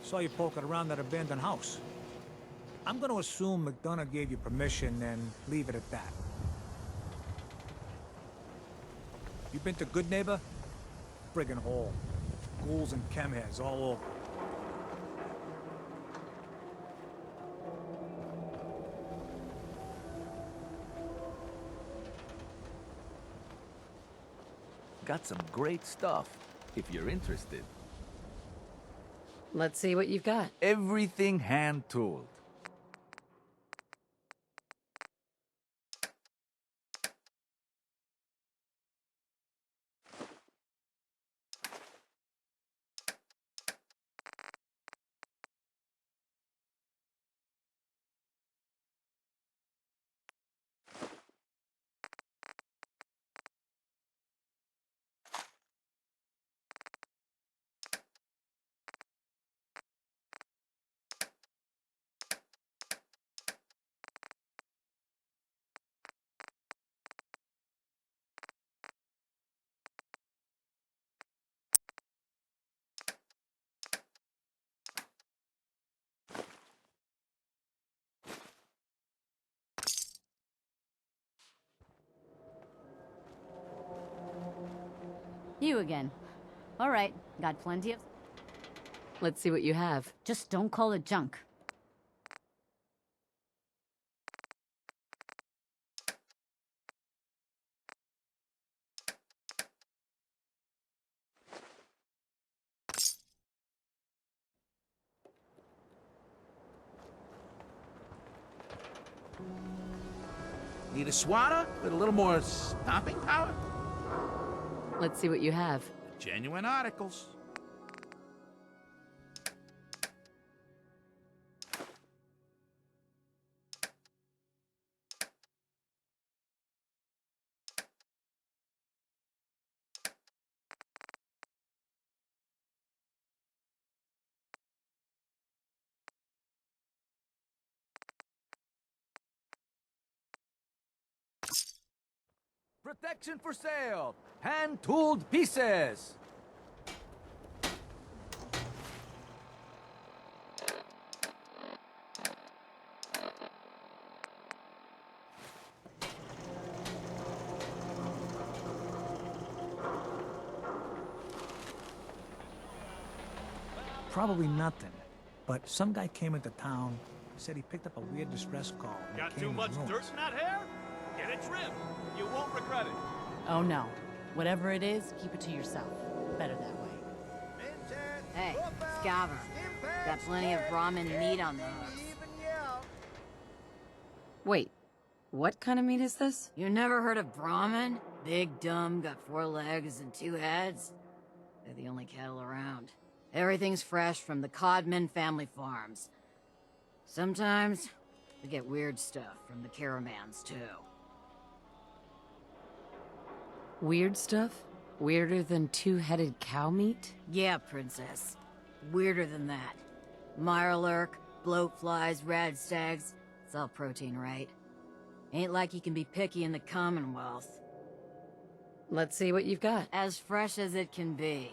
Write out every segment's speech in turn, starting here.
Saw you poking around that abandoned house. I'm gonna assume McDonough gave you permission and leave it at that. You been to Good Neighbor? Friggin' hole. Ghouls and chemheads all over. Got some great stuff, if you're interested. Let's see what you've got. Everything hand-tooled. You again. All right, got plenty of... Let's see what you have. Just don't call it junk. Need a swatter with a little more stopping power? Let's see what you have. Genuine articles. Protection for sale. Hand-tooled pieces. Probably nothing. But some guy came into town, said he picked up a weird distress call. Got too much dirt in that hair? Get it trimmed. You won't regret it. Oh no. Whatever it is, keep it to yourself. Better that way. Hey, Scaver. Got plenty of Brahmin meat on the hooks. Wait, what kind of meat is this? You never heard of Brahmin? Big, dumb, got 4 legs and 2 heads. They're the only cattle around. Everything's fresh from the Codman family farms. Sometimes, we get weird stuff from the caravans, too. Weird stuff? Weirder than 2-headed cow meat? Yeah, Princess. Weirder than that. Mirelurk, bloatflies, rad stags. It's all protein, right? Ain't like you can be picky in the Commonwealth. Let's see what you've got. As fresh as it can be.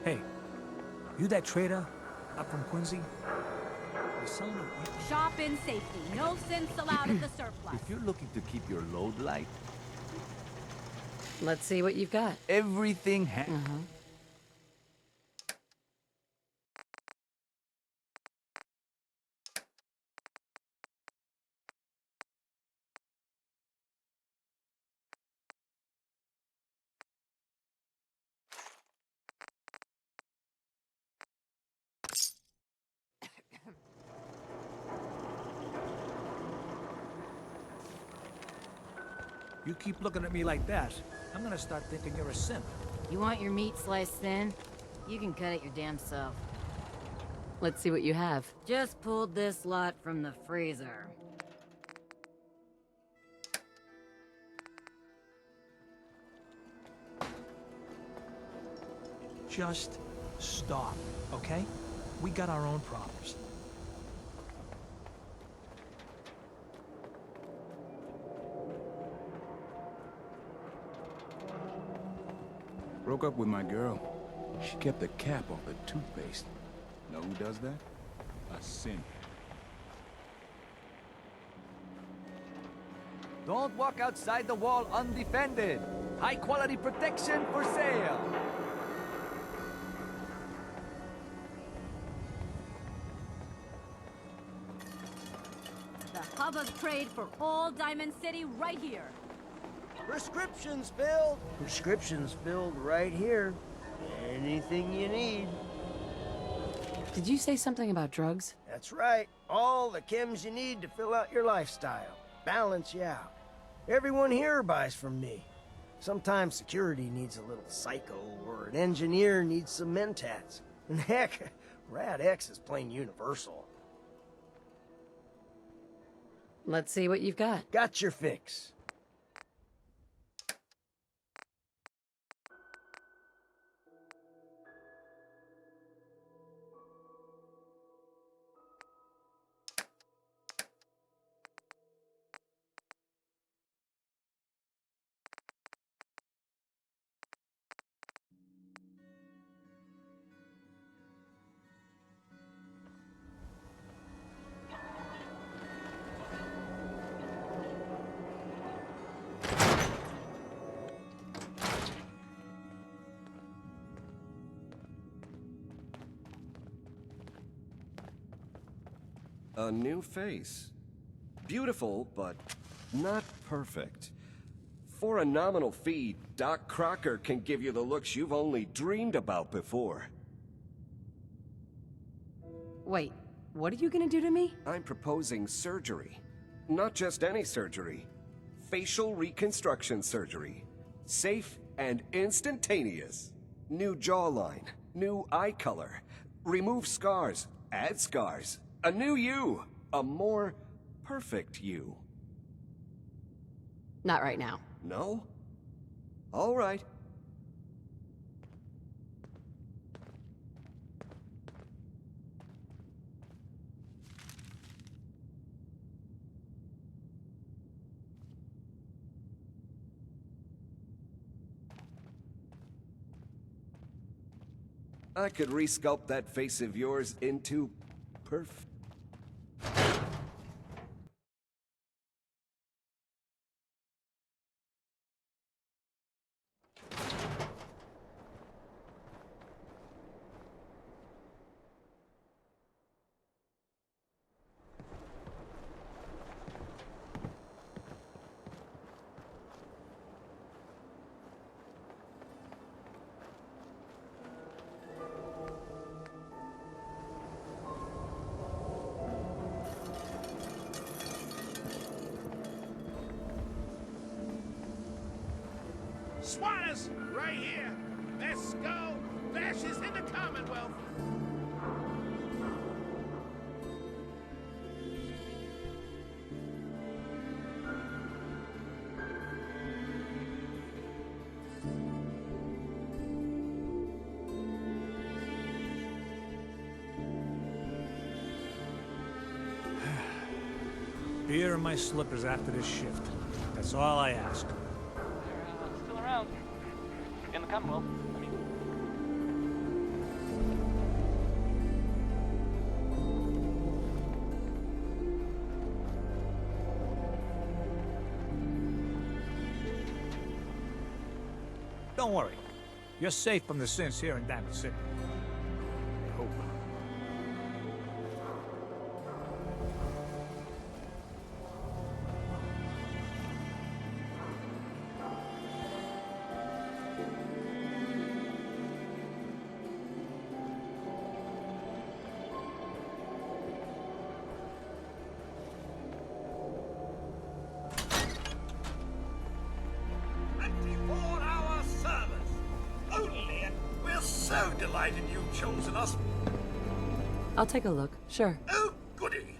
Hey, you that trader up from Quincy? You're selling it. Shop in safety. No sense allowed at the surplus. If you're looking to keep your load light, Let's see what you've got. everything You keep looking at me like that, I'm gonna start thinking you're a simp. You want your meat sliced thin? You can cut it your damn self. Let's see what you have. Just pulled this lot from the freezer. Just stop, okay? We got our own problems. Broke up with my girl. She kept the cap off the toothpaste. Know who does that? A simp. Don't walk outside the wall undefended. High quality protection for sale. The hub of trade for all Diamond City right here. Prescriptions filled. Prescriptions filled right here. Anything you need. Did you say something about drugs? That's right. All the chems you need to fill out your lifestyle. Balance you out. Everyone here buys from me. Sometimes security needs a little psycho, or an engineer needs some mentats. And heck, Rad X is plain universal. Let's see what you've got. Got your fix. A new face. Beautiful, but not perfect. For a nominal fee, Doc Crocker can give you the looks you've only dreamed about before. Wait, what are you gonna do to me? I'm proposing surgery. Not just any surgery. Facial reconstruction surgery. Safe and instantaneous. New jawline, new eye color. Remove scars, add scars. A new you. A more perfect you. Not right now. No? All right. I could resculpt that face of yours into perfect. SWATers, right here. Let's go. Bashes in the Commonwealth. Beer and my slippers after this shift. That's all I ask. They're still around. In the Commonwealth, I mean. Don't worry. You're safe from the sins here in Diamond City. I hope. So delighted you've chosen us. I'll take a look, sure. Oh, goody.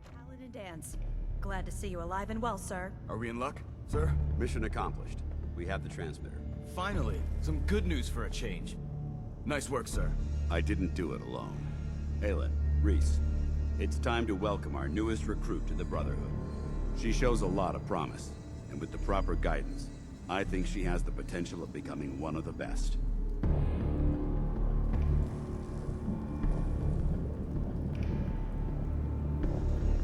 Paladin Dance. Glad to see you alive and well, sir. Are we in luck, sir? Mission accomplished. We have the transmitter. Finally, some good news for a change. Nice work, sir. I didn't do it alone. Aelin, Reese, it's time to welcome our newest recruit to the Brotherhood. She shows a lot of promise, and with the proper guidance, I think she has the potential of becoming one of the best.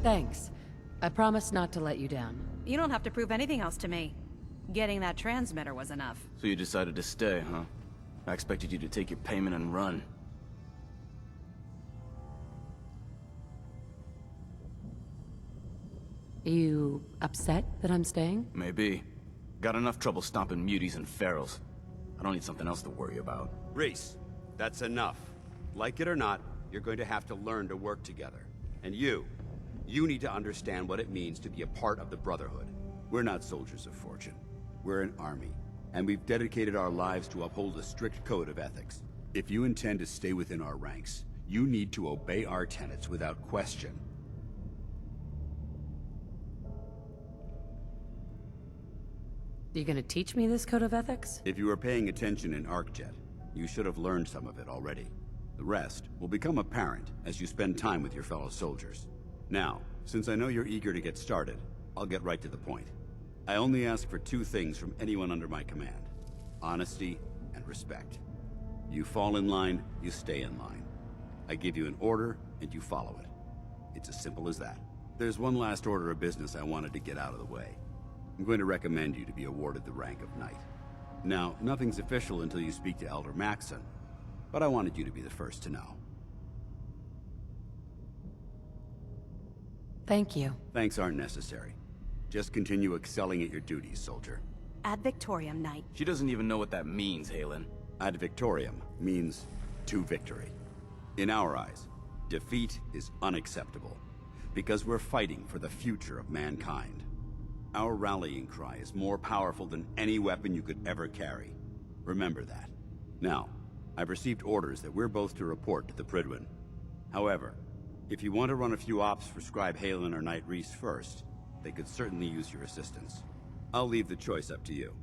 Thanks. I promise not to let you down. You don't have to prove anything else to me. Getting that transmitter was enough. So you decided to stay, huh? I expected you to take your payment and run. You upset that I'm staying? Maybe. Got enough trouble stomping muties and ferals. I don't need something else to worry about. Reese, that's enough. Like it or not, you're going to have to learn to work together. And you need to understand what it means to be a part of the Brotherhood. We're not soldiers of fortune. We're an army, and we've dedicated our lives to uphold a strict code of ethics. If you intend to stay within our ranks, you need to obey our tenets without question. You gonna teach me this code of ethics? If you were paying attention in ArcJet, you should have learned some of it already. The rest will become apparent as you spend time with your fellow soldiers. Now, since I know you're eager to get started, I'll get right to the point. I only ask for two things from anyone under my command: honesty and respect. You fall in line, you stay in line. I give you an order, and you follow it. It's as simple as that. There's one last order of business I wanted to get out of the way. I'm going to recommend you to be awarded the rank of Knight. Now, nothing's official until you speak to Elder Maxson, but I wanted you to be the first to know. Thank you. Thanks aren't necessary. Just continue excelling at your duties, soldier. Ad Victoriam, Knight. She doesn't even know what that means, Aelin. Ad Victoriam means to victory. In our eyes, defeat is unacceptable, because we're fighting for the future of mankind. Our rallying cry is more powerful than any weapon you could ever carry. Remember that. Now, I've received orders that we're both to report to the Prydwen. However, if you want to run a few ops for Scribe Haylen or Knight Reese first, they could certainly use your assistance. I'll leave the choice up to you.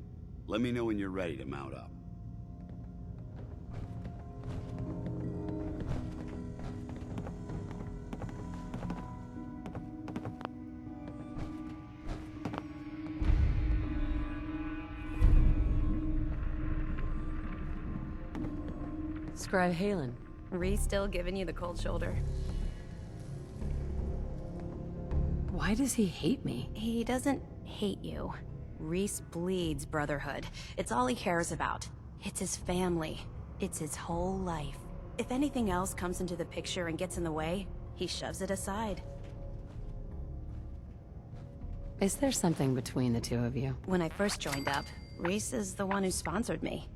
Let me know when you're ready to mount up. Scribe Halen. Reese still giving you the cold shoulder. Why does he hate me? He doesn't hate you. Reese bleeds brotherhood. It's all he cares about. It's his family. It's his whole life. If anything else comes into the picture and gets in the way, he shoves it aside. Is there something between the two of you? When I first joined up, Reese is the one who sponsored me.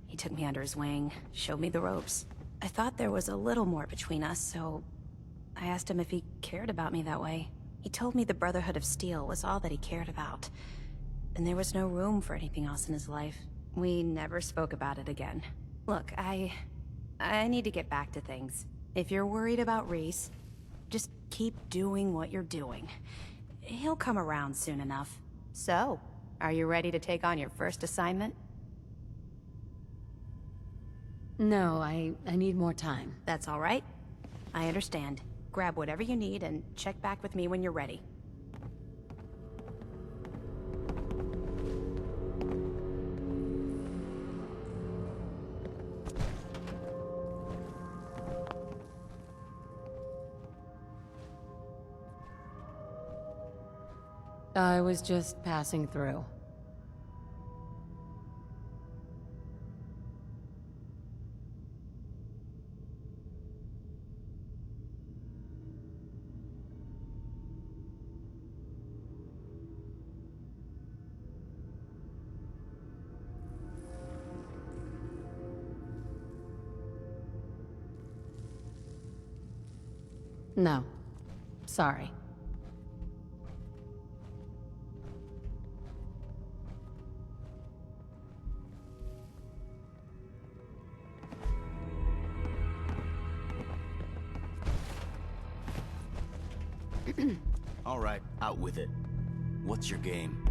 He took me under his wing, showed me the ropes. I thought there was a little more between us, so I asked him if he cared about me that way. He told me the Brotherhood of Steel was all that he cared about, and there was no room for anything else in his life. We never spoke about it again. Look, I need to get back to things. If you're worried about Reese, just keep doing what you're doing. He'll come around soon enough. So, are you ready to take on your first assignment? No, I need more time. That's all right. I understand. Grab whatever you need and check back with me when you're ready. I was just passing through. No. Sorry. All right, out with it. What's your game?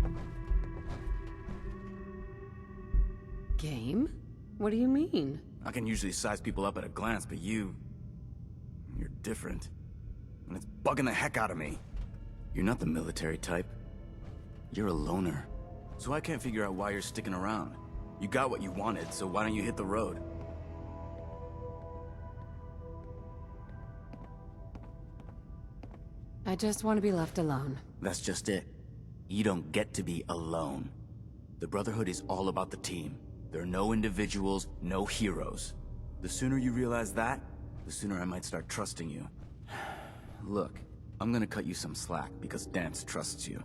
Game? What do you mean? I can usually size people up at a glance, but you're different. And it's bugging the heck out of me. You're not the military type. You're a loner. So I can't figure out why you're sticking around. You got what you wanted, so why don't you hit the road? I just want to be left alone. That's just it. You don't get to be alone. The Brotherhood is all about the team. There are no individuals, no heroes. The sooner you realize that, the sooner I might start trusting you. Look, I'm gonna cut you some slack because Danse trusts you.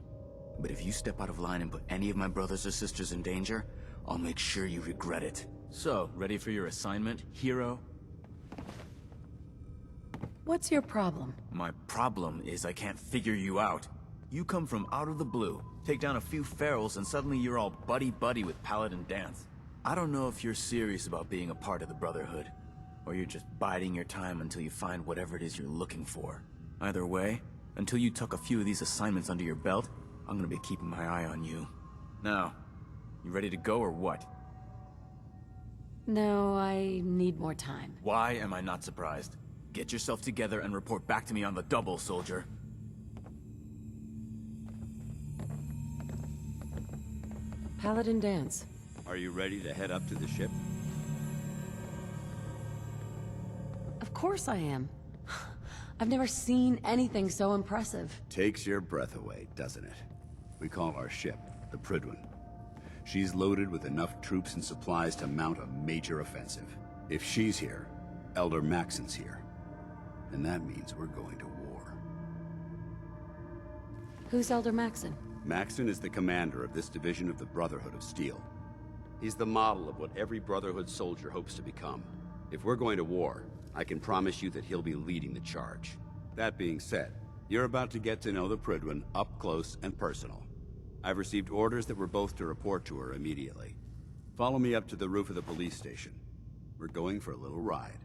But if you step out of line and put any of my brothers or sisters in danger, I'll make sure you regret it. So, ready for your assignment, hero? What's your problem? My problem is I can't figure you out. You come from out of the blue, take down a few ferals, and suddenly you're all buddy-buddy with Paladin Danse. I don't know if you're serious about being a part of the Brotherhood, or you're just biding your time until you find whatever it is you're looking for. Either way, until you tuck a few of these assignments under your belt, I'm gonna be keeping my eye on you. Now, you ready to go or what? No, I need more time. Why am I not surprised? Get yourself together and report back to me on the double, soldier. Paladin Danse. Are you ready to head up to the ship? Of course I am. I've never seen anything so impressive. Takes your breath away, doesn't it? We call our ship the Prydwen. She's loaded with enough troops and supplies to mount a major offensive. If she's here, Elder Maxon's here. And that means we're going to war. Who's Elder Maxon? Maxon is the commander of this division of the Brotherhood of Steel. He's the model of what every Brotherhood soldier hopes to become. If we're going to war, I can promise you that he'll be leading the charge. That being said, you're about to get to know the Prydwen up close and personal. I've received orders that we're both to report to her immediately. Follow me up to the roof of the police station. We're going for a little ride.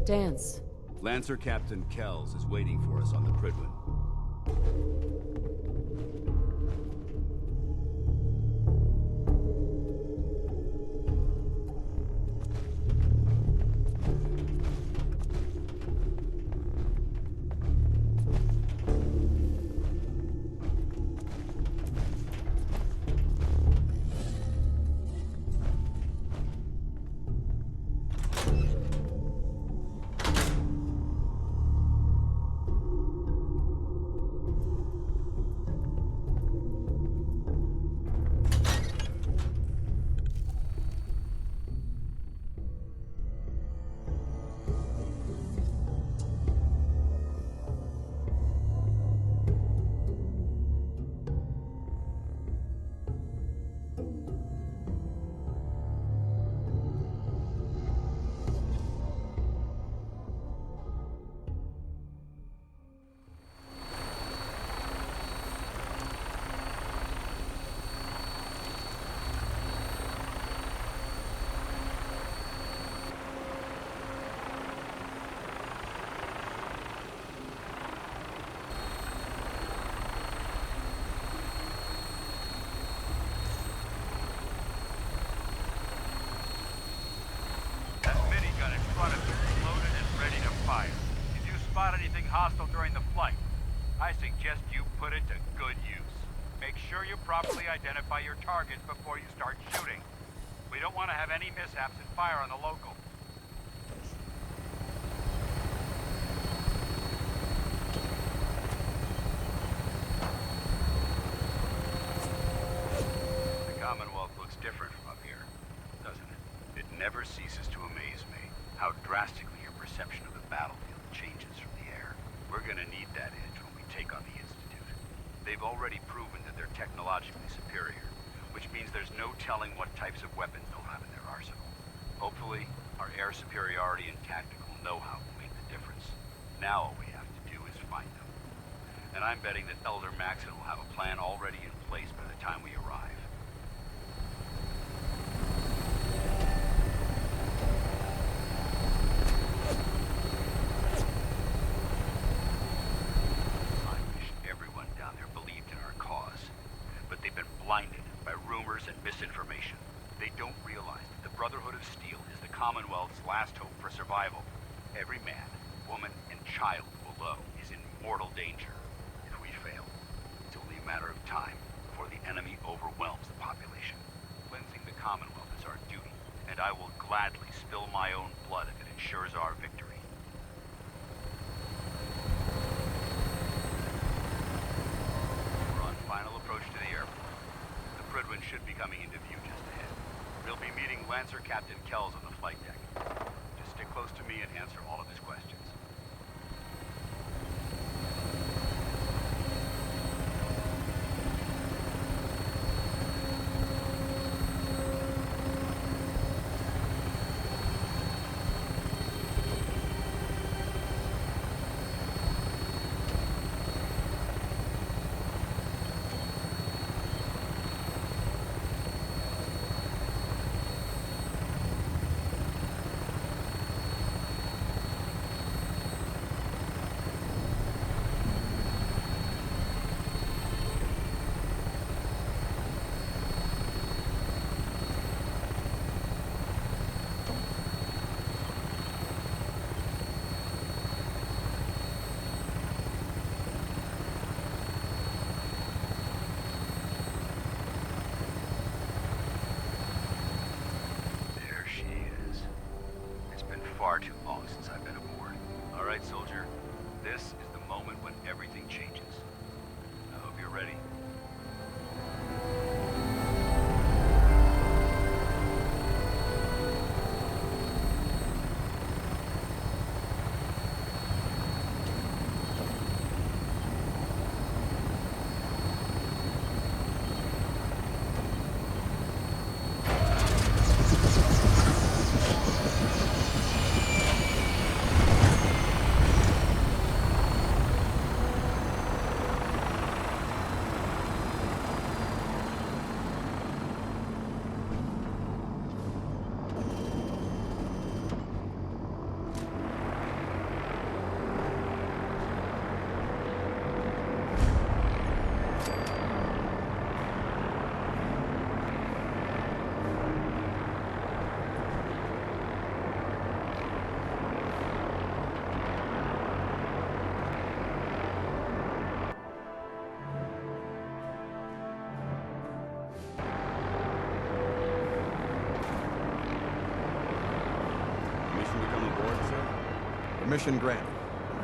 Danse. Lancer Captain Kells is waiting for us on the Prydwen. suggest you put it to good use. Make sure you properly identify your targets before you start shooting. We don't want to have any mishaps and fire on the local. The Commonwealth looks different from up here, doesn't it? It never ceases to amaze me how drastically your perception of the battlefield changes from the air. We're gonna need that edge when we take on the Institute. They've already proven that they're technologically superior, which means there's no telling what types of weapons they'll have in their arsenal. Hopefully, our air superiority and tactical know-how will make the difference. Now all we have to do is find them. And I'm betting that Elder Maxon will have a plan already in place by the time we arrive. I wish everyone down there believed in our cause, but they've been blinded by rumors and misinformation. They don't realize that the Brotherhood of Steel is the Commonwealth's last hope for survival. Every man, woman, and child below is in mortal danger. If we fail, it's only a matter of time before the enemy overwhelms the population. Cleansing the Commonwealth is our duty, and I will gladly spill my own blood if it ensures our victory. We're on final approach to the airport. The Prydwen should be coming into view just ahead. We'll be meeting Lancer Captain Kells on the flight deck. Just stick close to me and answer all of his questions. Far too long since I've been aboard. All right, soldier. This is the moment when everything changes. I hope you're ready. Permission granted.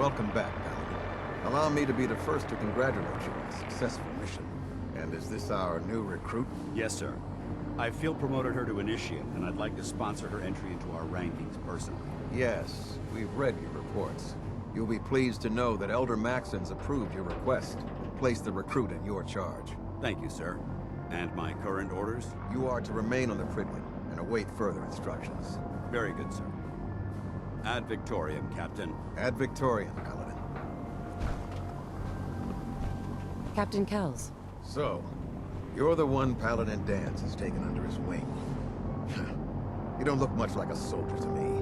Welcome back, Paladin. Allow me to be the first to congratulate you on a successful mission. And is this our new recruit? Yes, sir. I field promoted her to initiate, and I'd like to sponsor her entry into our rankings personally. Yes, we've read your reports. You'll be pleased to know that Elder Maxon's approved your request and placed the recruit in your charge. Thank you, sir. And my current orders? You are to remain on the Prydwen and await further instructions. Very good, sir. Ad Victoriam, Captain. Ad Victoriam, Paladin. Captain Kells. So, you're the one Paladin Danse has taken under his wing. You don't look much like a soldier to me.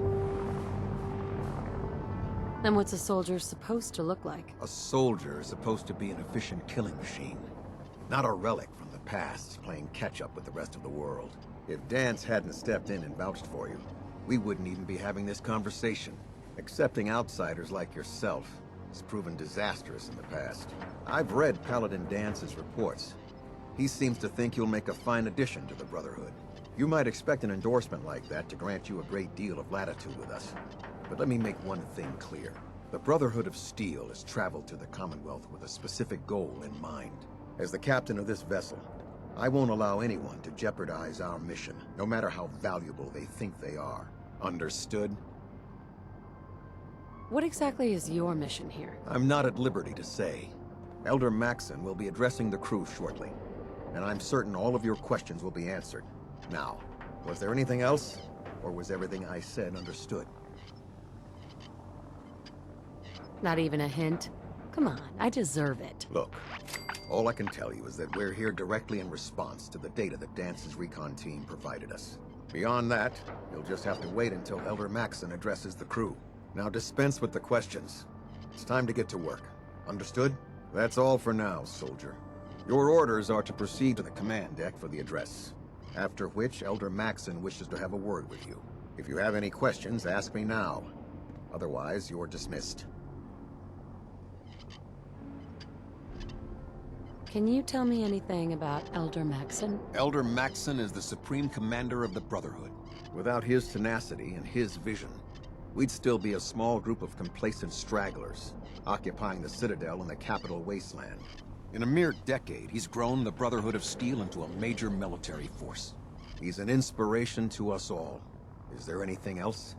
Then what's a soldier supposed to look like? A soldier is supposed to be an efficient killing machine. Not a relic from the past, playing catch-up with the rest of the world. If Danse hadn't stepped in and vouched for you, we wouldn't even be having this conversation. Accepting outsiders like yourself has proven disastrous in the past. I've read Paladin Dance's reports. He seems to think you'll make a fine addition to the Brotherhood. You might expect an endorsement like that to grant you a great deal of latitude with us. But let me make one thing clear. The Brotherhood of Steel has traveled to the Commonwealth with a specific goal in mind. As the captain of this vessel, I won't allow anyone to jeopardize our mission, no matter how valuable they think they are. Understood? What exactly is your mission here? I'm not at liberty to say. Elder Maxson will be addressing the crew shortly, and I'm certain all of your questions will be answered. Now, was there anything else, or was everything I said understood? Not even a hint? Come on, I deserve it. Look, all I can tell you is that we're here directly in response to the data that Dance's recon team provided us. Beyond that, you'll just have to wait until Elder Maxson addresses the crew. Now dispense with the questions. It's time to get to work. Understood? That's all for now, soldier. Your orders are to proceed to the command deck for the address. After which, Elder Maxson wishes to have a word with you. If you have any questions, ask me now. Otherwise, you're dismissed. Can you tell me anything about Elder Maxson? Elder Maxson is the Supreme Commander of the Brotherhood. Without his tenacity and his vision, we'd still be a small group of complacent stragglers, occupying the Citadel in the capital wasteland. In a mere decade, he's grown the Brotherhood of Steel into a major military force. He's an inspiration to us all. Is there anything else?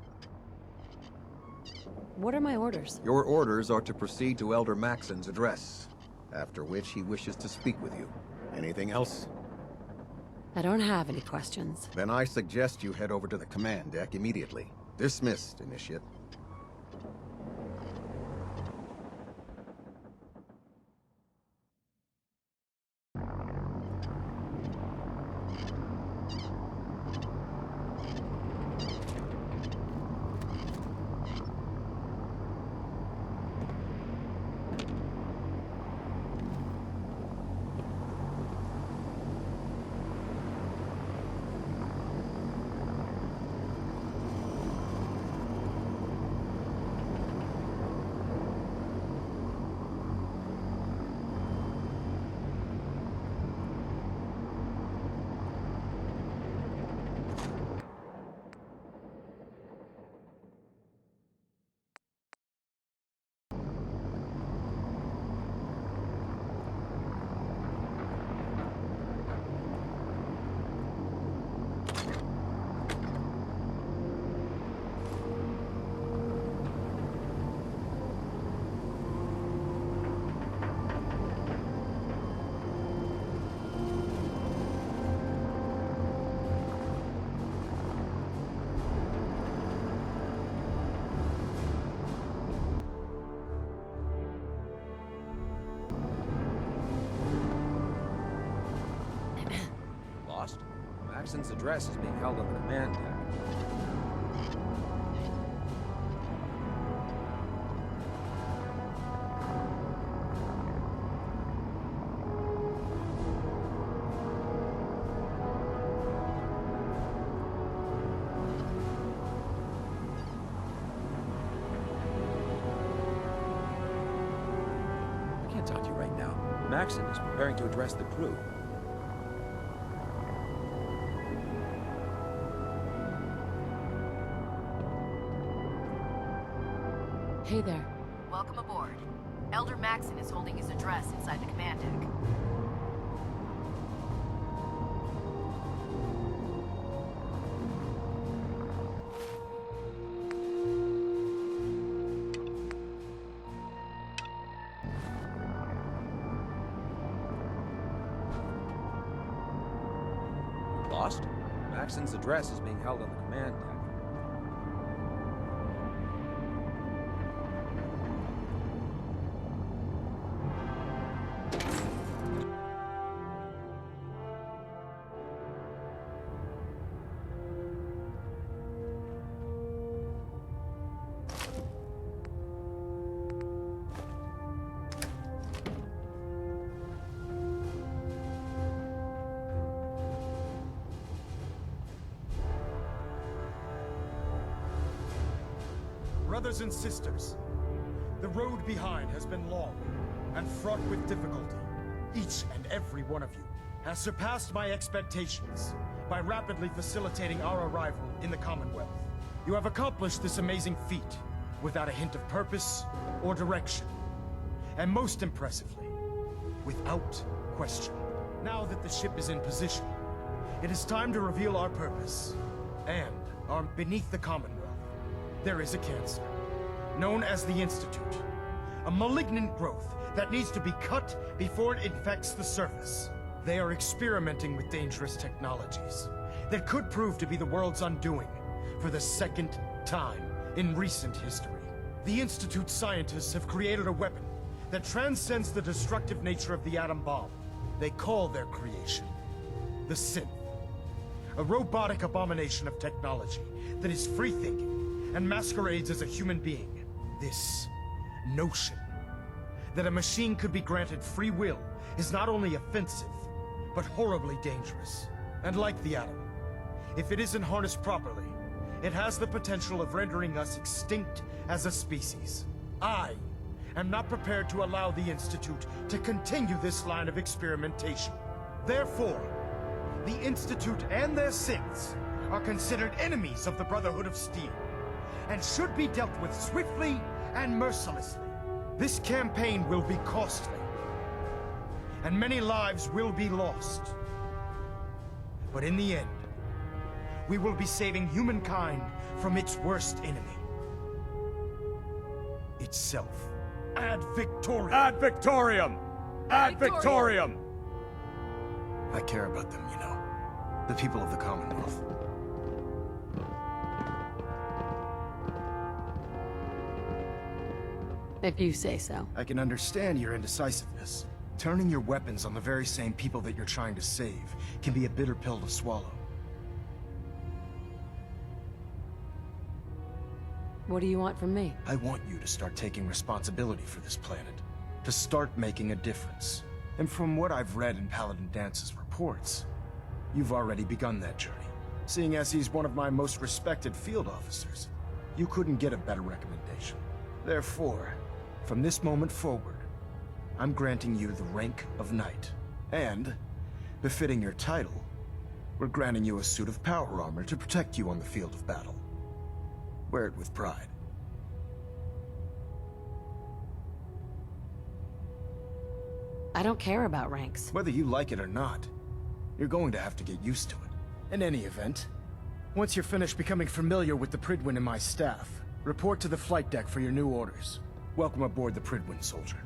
What are my orders? Your orders are to proceed to Elder Maxson's address, after which he wishes to speak with you. Anything else? I don't have any questions. Then I suggest you head over to the command deck immediately. Dismissed, Initiate. Maxson's address is being held on the command deck. I can't talk to you right now. Maxson is preparing to address the crew. Hey there. Welcome aboard. Elder Maxson is holding his address inside the command deck. Lost? Maxson's address is being held on the command deck. Brothers and sisters, the The road behind has been long and fraught with difficulty. Each and every one of you has surpassed my expectations by rapidly facilitating our arrival in the Commonwealth. You have accomplished this amazing feat without a hint of purpose or direction. And most impressively, without question. Now that the ship is in position, it is time to reveal our purpose. And beneath the Commonwealth, there is a cancer, known as the Institute. A malignant growth that needs to be cut before it infects the surface. They are experimenting with dangerous technologies that could prove to be the world's undoing for the second time in recent history. The Institute scientists have created a weapon that transcends the destructive nature of the atom bomb. They call their creation the Synth. A robotic abomination of technology that is free-thinking and masquerades as a human being. This notion that a machine could be granted free will is not only offensive, but horribly dangerous. And like the atom, if it isn't harnessed properly, it has the potential of rendering us extinct as a species. I am not prepared to allow the Institute to continue this line of experimentation. Therefore, the Institute and their synths are considered enemies of the Brotherhood of Steel, and should be dealt with swiftly and mercilessly. This campaign will be costly, and many lives will be lost. But in the end, we will be saving humankind from its worst enemy. Itself. Ad Victoriam! Ad Victoriam! Ad Victoriam! I care about them, you know. The people of the Commonwealth. If you say so. I can understand your indecisiveness. Turning your weapons on the very same people that you're trying to save can be a bitter pill to swallow. What do you want from me? I want you to start taking responsibility for this planet. To start making a difference. And from what I've read in Paladin Dance's reports, you've already begun that journey. Seeing as he's one of my most respected field officers, you couldn't get a better recommendation. Therefore, from this moment forward, I'm granting you the rank of Knight. And, befitting your title, we're granting you a suit of power armor to protect you on the field of battle. Wear it with pride. I don't care about ranks. Whether you like it or not, you're going to have to get used to it. In any event, once you're finished becoming familiar with the Prydwen and my staff, report to the flight deck for your new orders. Welcome aboard the Prydwen, soldier.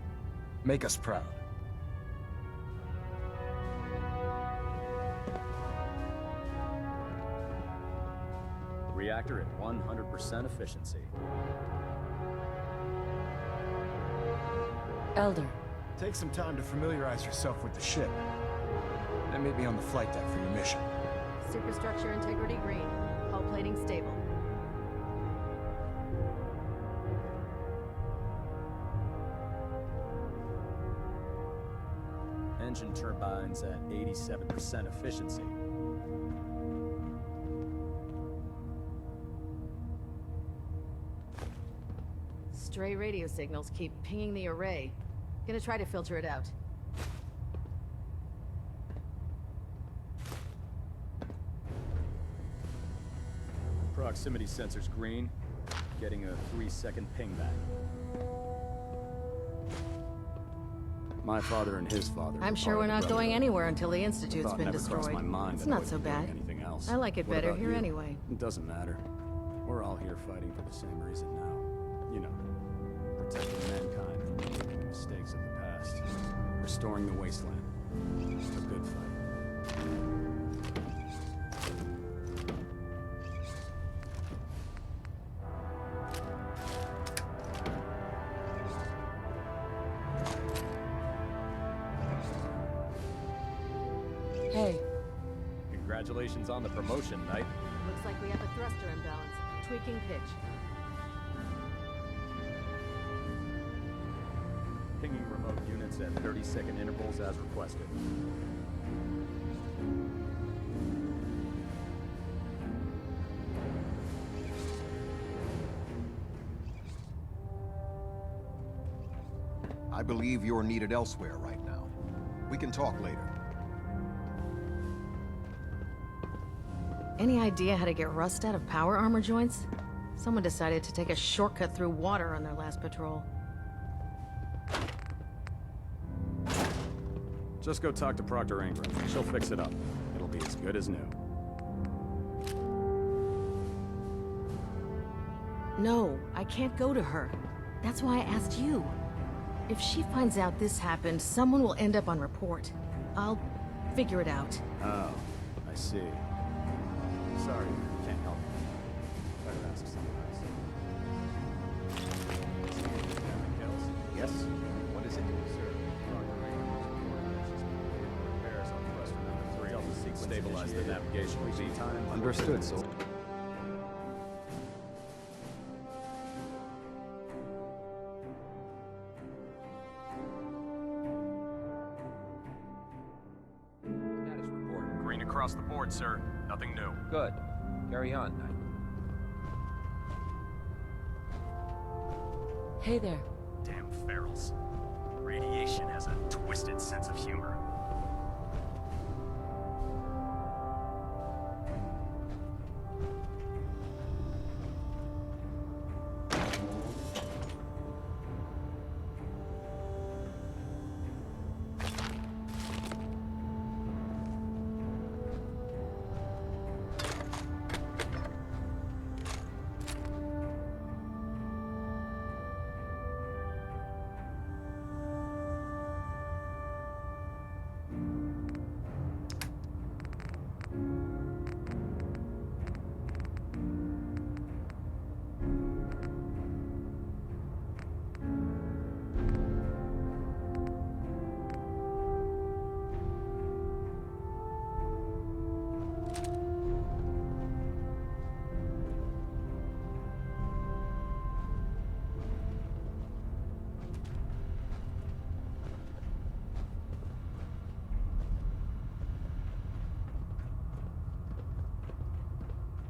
Make us proud. Reactor at 100% efficiency. Elder. Take some time to familiarize yourself with the ship. Then meet me on the flight deck for your mission. Superstructure integrity green. Hull plating stable. Engine turbines at 87% efficiency. Stray radio signals keep pinging the array. Gonna try to filter it out. Proximity sensors green. Getting a 3-second ping back. My father and his father. I'm sure we're not going anywhere until the Institute's been destroyed. It's not so bad. I like it better here anyway. It doesn't matter. We're all here fighting for the same reason now. You know, protecting mankind from repeating the mistakes of the past. Restoring the wasteland. A good fight. Hey. Congratulations on the promotion, Knight. Looks like we have a thruster imbalance. Tweaking pitch. Pinging remote units at 30-second intervals as requested. I believe you're needed elsewhere right now. We can talk later. Any idea how to get rust out of power armor joints? Someone decided to take a shortcut through water on their last patrol. Just go talk to Proctor Ingram. She'll fix it up. It'll be as good as new. No, I can't go to her. That's why I asked you. If she finds out this happened, someone will end up on report. I'll figure it out. Oh, I see. Sorry, can't help you. Better ask someone else. Yes? What is it, sir? Repairs on thruster number 3. Stabilize the navigation. Time. Understood, so. Status report. Green across the board, sir. Nothing new. Good. Carry on, Knight. Hey there. Damn ferals. Radiation has a twisted sense of humor.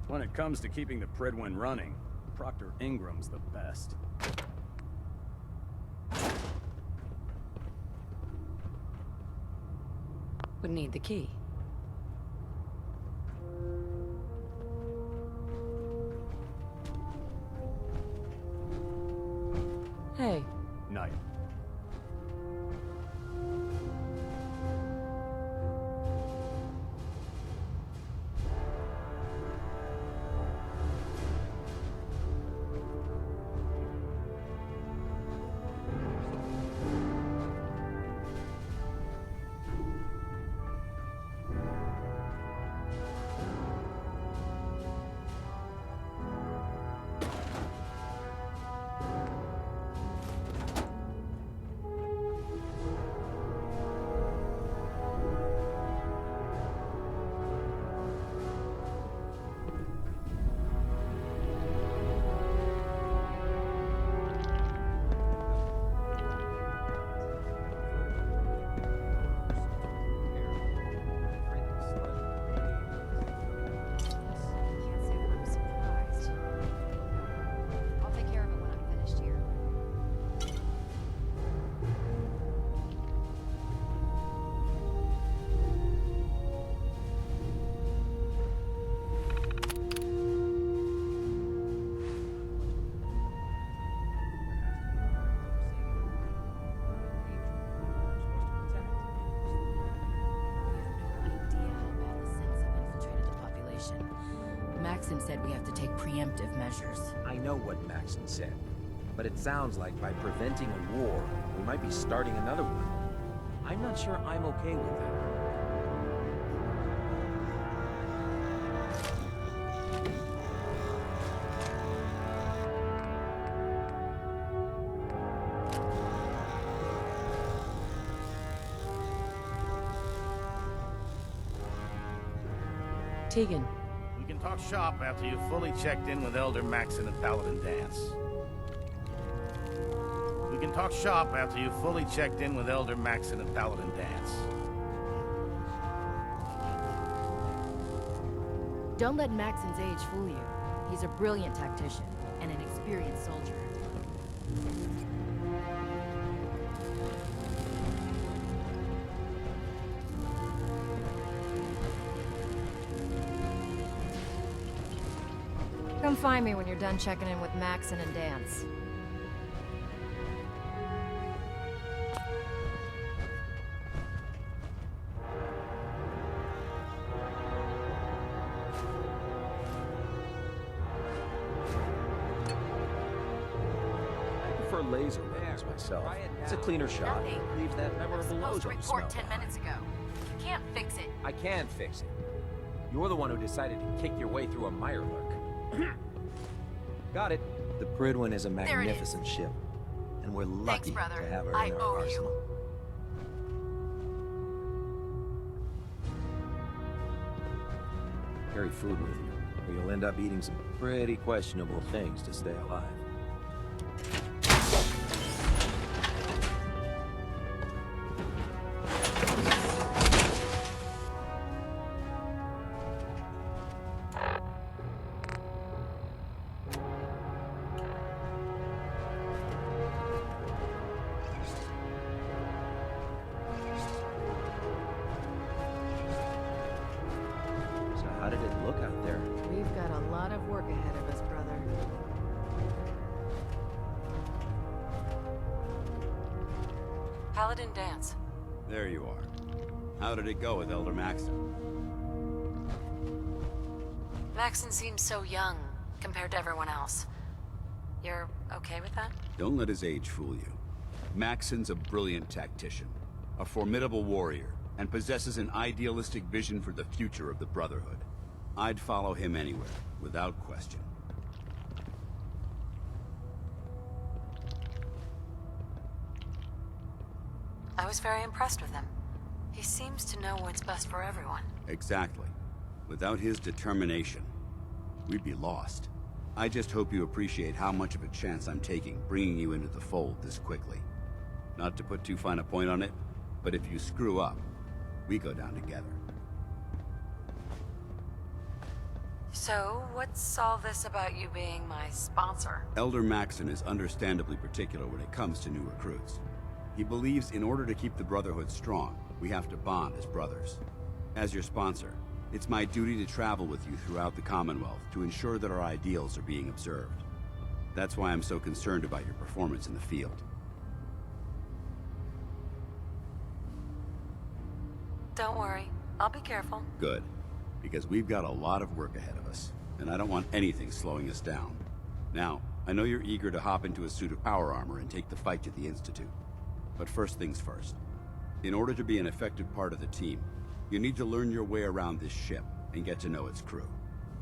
When it comes to keeping the Prydwen running, Proctor Ingram's the best. Would need the key. Hey. Knight. Maxon said we have to take preemptive measures. I know what Maxon said, but it sounds like by preventing a war, we might be starting another one. I'm not sure I'm okay with that. Tegan. We can talk shop after you've fully checked in with Elder Maxon and Paladin Danse. We can talk shop after you've fully checked in with Elder Maxon and Paladin Danse. Don't let Maxon's age fool you. He's a brilliant tactician and an experienced soldier. Come find me when you're done checking in with Maxon and Dance. I prefer laser weapons myself. It's a cleaner shot. Leaves that memorable ozone smell. 10 minutes ago. You can't fix it. I can fix it. You're the one who decided to kick your way through a Mirelurk. Got it. The Prydwen is a magnificent ship, and we're lucky to have her in our arsenal. Carry food with you, or you'll end up eating some pretty questionable things to stay alive. How did it look out there? We've got a lot of work ahead of us, brother. Paladin Dance. There you are. How did it go with Elder Maxon? Maxon seems so young compared to everyone else. You're okay with that? Don't let his age fool you. Maxon's a brilliant tactician, a formidable warrior, and possesses an idealistic vision for the future of the Brotherhood. I'd follow him anywhere, without question. I was very impressed with him. He seems to know what's best for everyone. Exactly. Without his determination, we'd be lost. I just hope you appreciate how much of a chance I'm taking bringing you into the fold this quickly. Not to put too fine a point on it, but if you screw up, we go down together. So, what's all this about you being my sponsor? Elder Maxon is understandably particular when it comes to new recruits. He believes in order to keep the Brotherhood strong, we have to bond as brothers. As your sponsor, it's my duty to travel with you throughout the Commonwealth to ensure that our ideals are being observed. That's why I'm so concerned about your performance in the field. Don't worry. I'll be careful. Good. Because we've got a lot of work ahead of us, and I don't want anything slowing us down. Now, I know you're eager to hop into a suit of power armor and take the fight to the Institute. But first things first. In order to be an effective part of the team, you need to learn your way around this ship and get to know its crew.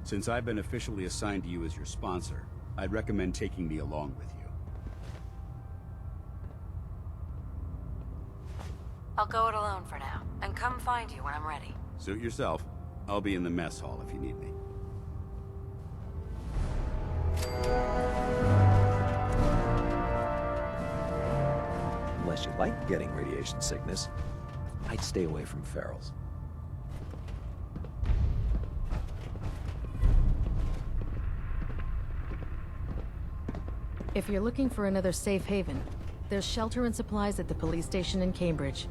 Since I've been officially assigned to you as your sponsor, I'd recommend taking me along with you. I'll go it alone for now, and come find you when I'm ready. Suit yourself. I'll be in the mess hall if you need me. Unless you like getting radiation sickness, I'd stay away from ferals. If you're looking for another safe haven, there's shelter and supplies at the police station in Cambridge.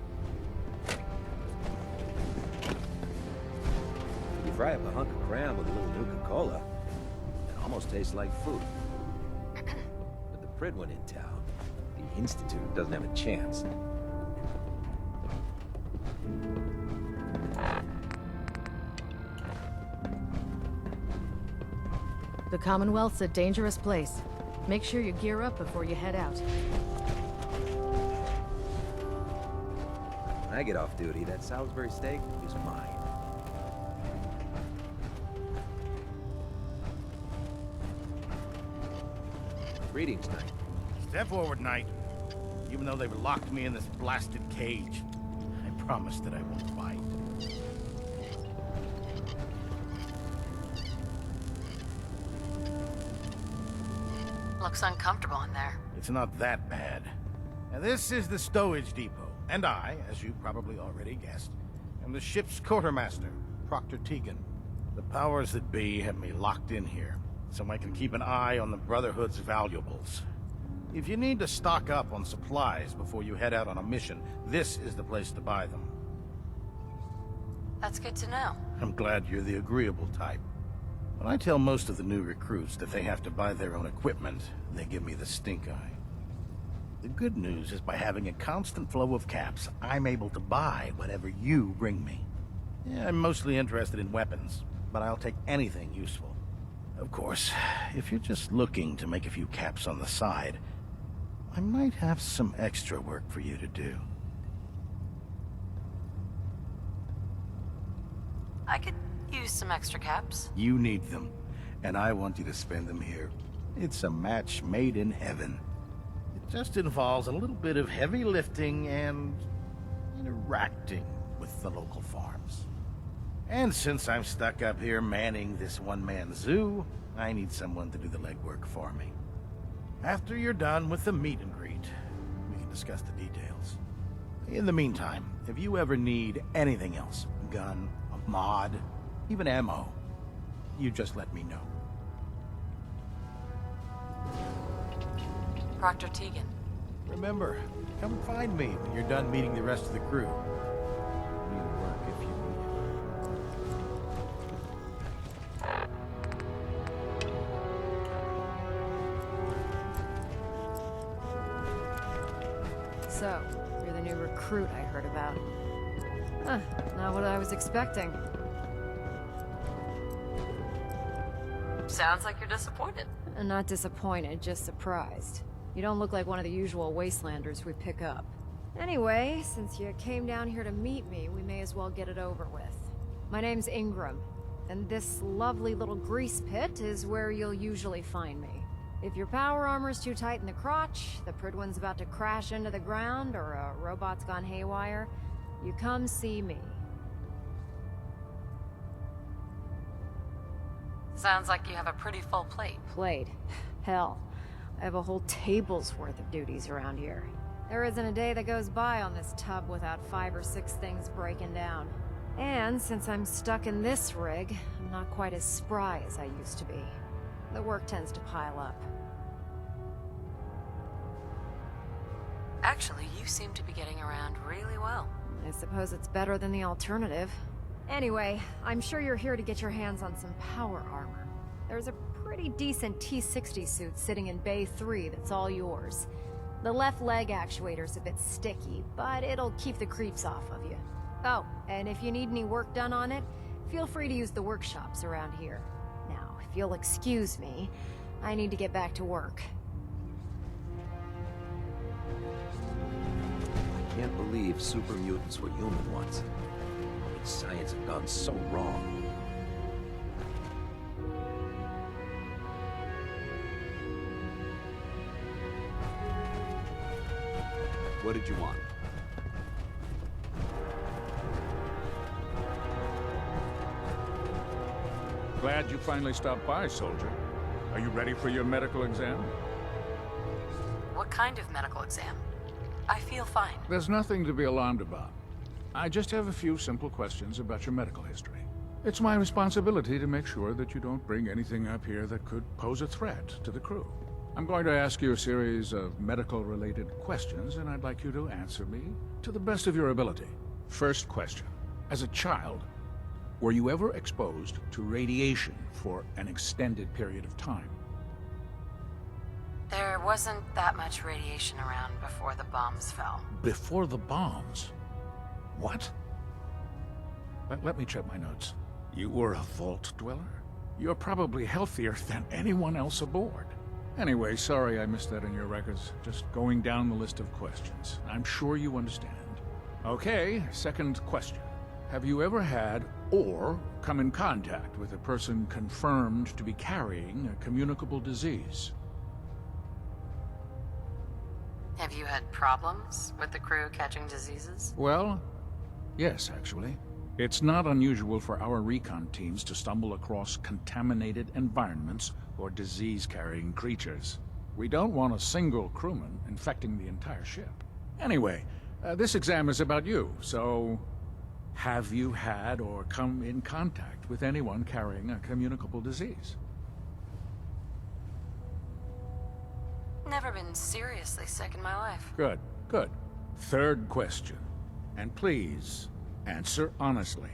You fry up a hunk of crab with a little Nuka-Cola, it almost tastes like food. With the Prydwen in town, the Institute doesn't have a chance. The Commonwealth's a dangerous place. Make sure you gear up before you head out. When I get off duty, that Salisbury steak is mine. Greetings, Knight. Step forward, Knight. Even though they've locked me in this blasted cage, I promise that I won't fight. Looks uncomfortable in there. It's not that bad. Now, this is the stowage depot, and I, as you probably already guessed, am the ship's quartermaster, Proctor Tegan. The powers that be have me locked in here, so I can keep an eye on the Brotherhood's valuables. If you need to stock up on supplies before you head out on a mission, this is the place to buy them. That's good to know. I'm glad you're the agreeable type. When I tell most of the new recruits that they have to buy their own equipment, they give me the stink eye. The good news is by having a constant flow of caps, I'm able to buy whatever you bring me. Yeah, I'm mostly interested in weapons, but I'll take anything useful. Of course, if you're just looking to make a few caps on the side, I might have some extra work for you to do. I could use some extra caps. You need them, and I want you to spend them here. It's a match made in heaven. It just involves a little bit of heavy lifting and interacting with the local farms. And since I'm stuck up here manning this one-man zoo, I need someone to do the legwork for me. After you're done with the meet and greet, we can discuss the details. In the meantime, if you ever need anything else, gun, a mod, even ammo, you just let me know. Proctor Tegan. Remember, come find me when you're done meeting the rest of the crew. I need work if you So, you're the new recruit I heard about. Huh, not what I was expecting. Sounds like you're disappointed. Not disappointed, just surprised. You don't look like one of the usual wastelanders we pick up. Anyway, since you came down here to meet me, we may as well get it over with. My name's Ingram, and this lovely little grease pit is where you'll usually find me. If your power armor's too tight in the crotch, the Prydwen's about to crash into the ground, or a robot's gone haywire, you come see me. Sounds like you have a pretty full plate. Plate? Hell, I have a whole table's worth of duties around here. There isn't a day that goes by on this tub without 5 or 6 things breaking down. And since I'm stuck in this rig, I'm not quite as spry as I used to be. The work tends to pile up. Actually, you seem to be getting around really well. I suppose it's better than the alternative. Anyway, I'm sure you're here to get your hands on some power armor. There's a pretty decent T-60 suit sitting in Bay 3 that's all yours. The left leg actuator's a bit sticky, but it'll keep the creeps off of you. Oh, and if you need any work done on it, feel free to use the workshops around here. Now, if you'll excuse me, I need to get back to work. I can't believe super mutants were human once. I mean, science had gone so wrong. What did you want? Glad you finally stopped by, soldier. Are you ready for your medical exam? What kind of medical exam? I feel fine. There's nothing to be alarmed about. I just have a few simple questions about your medical history. It's my responsibility to make sure that you don't bring anything up here that could pose a threat to the crew. I'm going to ask you a series of medical-related questions, and I'd like you to answer me to the best of your ability. First question. As a child, were you ever exposed to radiation for an extended period of time? There wasn't that much radiation around before the bombs fell. Before the bombs? What? Let me check my notes. You were a vault dweller? You're probably healthier than anyone else aboard. Anyway, sorry I missed that in your records. Just going down the list of questions. I'm sure you understand. Okay, second question. Have you ever had or come in contact with a person confirmed to be carrying a communicable disease? Have you had problems with the crew catching diseases? Well, yes, actually. It's not unusual for our recon teams to stumble across contaminated environments or disease-carrying creatures. We don't want a single crewman infecting the entire ship. Anyway, this exam is about you, so have you had or come in contact with anyone carrying a communicable disease? Never been seriously sick in my life. Good, good. Third question. And please, answer honestly.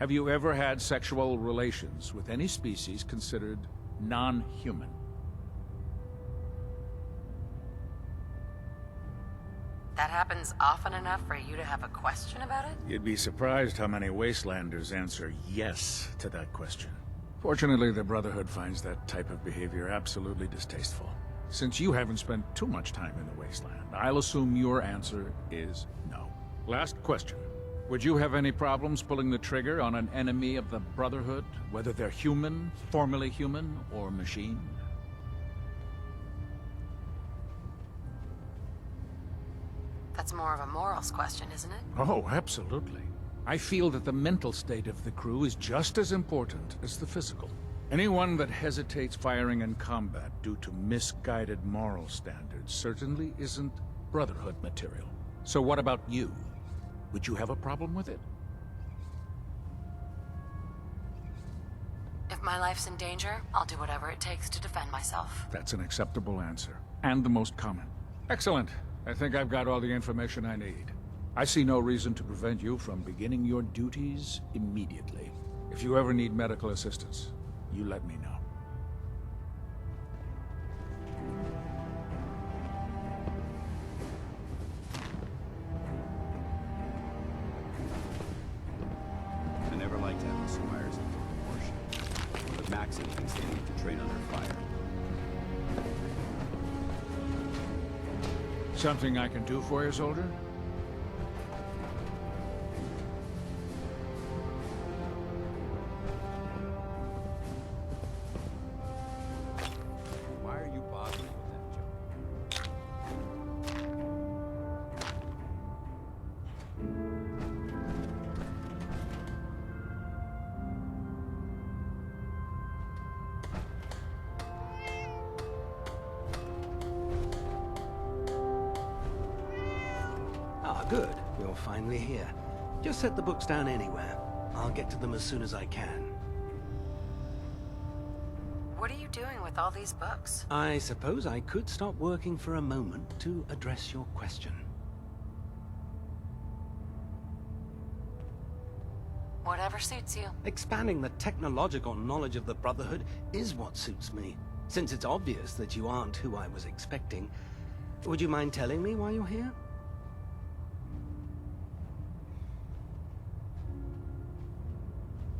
Have you ever had sexual relations with any species considered non-human? That happens often enough for you to have a question about it? You'd be surprised how many Wastelanders answer yes to that question. Fortunately, the Brotherhood finds that type of behavior absolutely distasteful. Since you haven't spent too much time in the Wasteland, I'll assume your answer is no. Last question. Would you have any problems pulling the trigger on an enemy of the Brotherhood, whether they're human, formerly human, or machine? That's more of a morals question, isn't it? Oh, absolutely. I feel that the mental state of the crew is just as important as the physical. Anyone that hesitates firing in combat due to misguided moral standards certainly isn't Brotherhood material. So what about you? Would you have a problem with it? If my life's in danger, I'll do whatever it takes to defend myself. That's an acceptable answer, and the most common. Excellent. I think I've got all the information I need. I see no reason to prevent you from beginning your duties immediately. If you ever need medical assistance, you let me know. I never liked having Squires in proportion. But Maxon thinks they need to train under fire. Something I can do for you, soldier? Why are you bothering with that joke? Ah, good. You're finally here. Just set the books down anywhere. I'll get to them as soon as I can. What are you doing with all these books? I suppose I could stop working for a moment to address your question. Whatever suits you. Expanding the technological knowledge of the Brotherhood is what suits me. Since it's obvious that you aren't who I was expecting, would you mind telling me why you're here?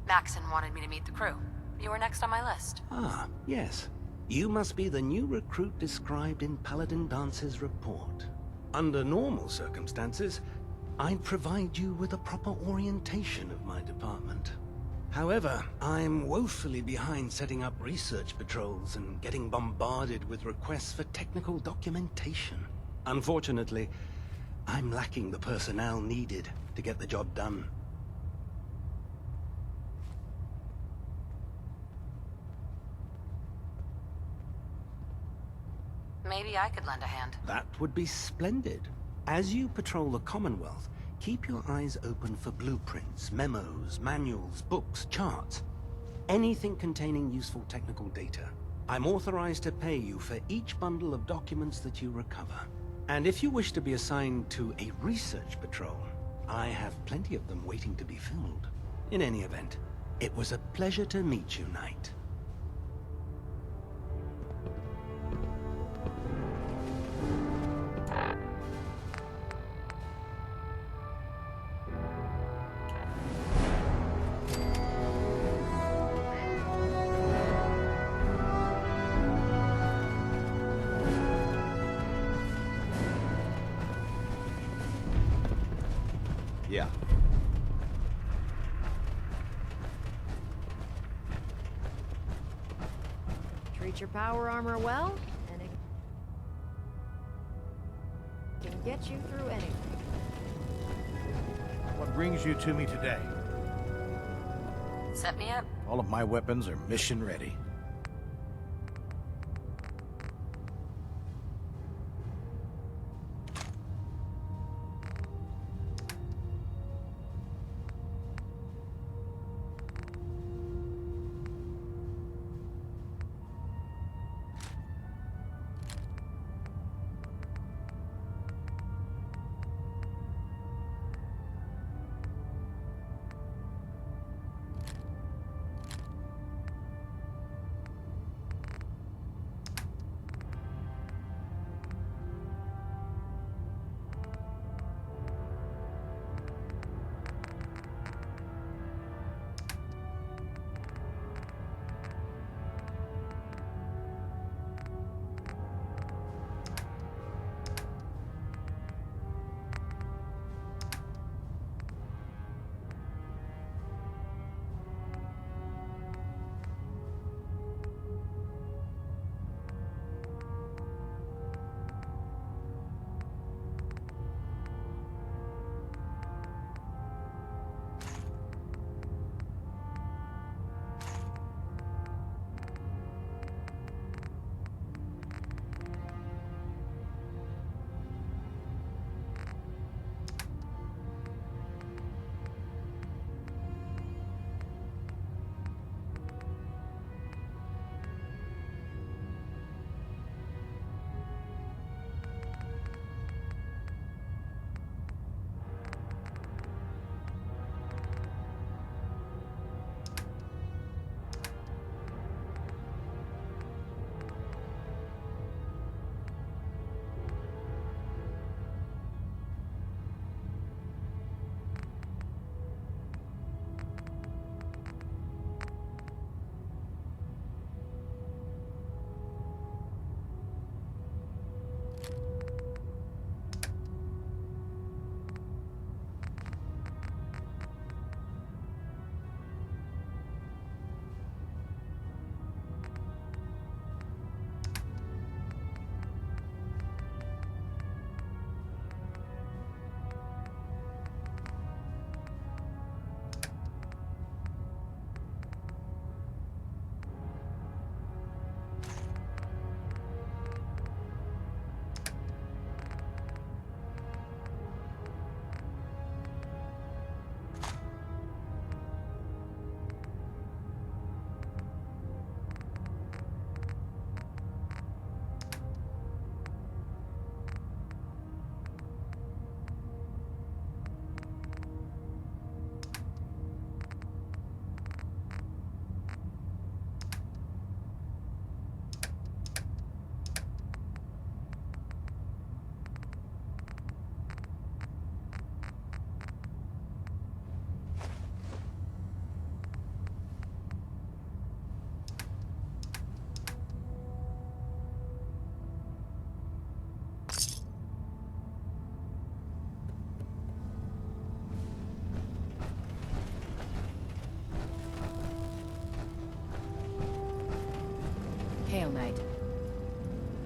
Maxon wanted me to meet the crew. You were next on my list. Ah, yes. You must be the new recruit described in Paladin Dance's report. Under normal circumstances, I'd provide you with a proper orientation of my department. However, I'm woefully behind setting up research patrols and getting bombarded with requests for technical documentation. Unfortunately, I'm lacking the personnel needed to get the job done. Maybe I could lend a hand. That would be splendid. As you patrol the Commonwealth, keep your eyes open for blueprints, memos, manuals, books, charts. Anything containing useful technical data. I'm authorized to pay you for each bundle of documents that you recover. And if you wish to be assigned to a research patrol, I have plenty of them waiting to be filled. In any event, it was a pleasure to meet you, Knight. Yeah. Treat your power armor well, and it can get you through anything. What brings you to me today? Set me up. All of my weapons are mission ready.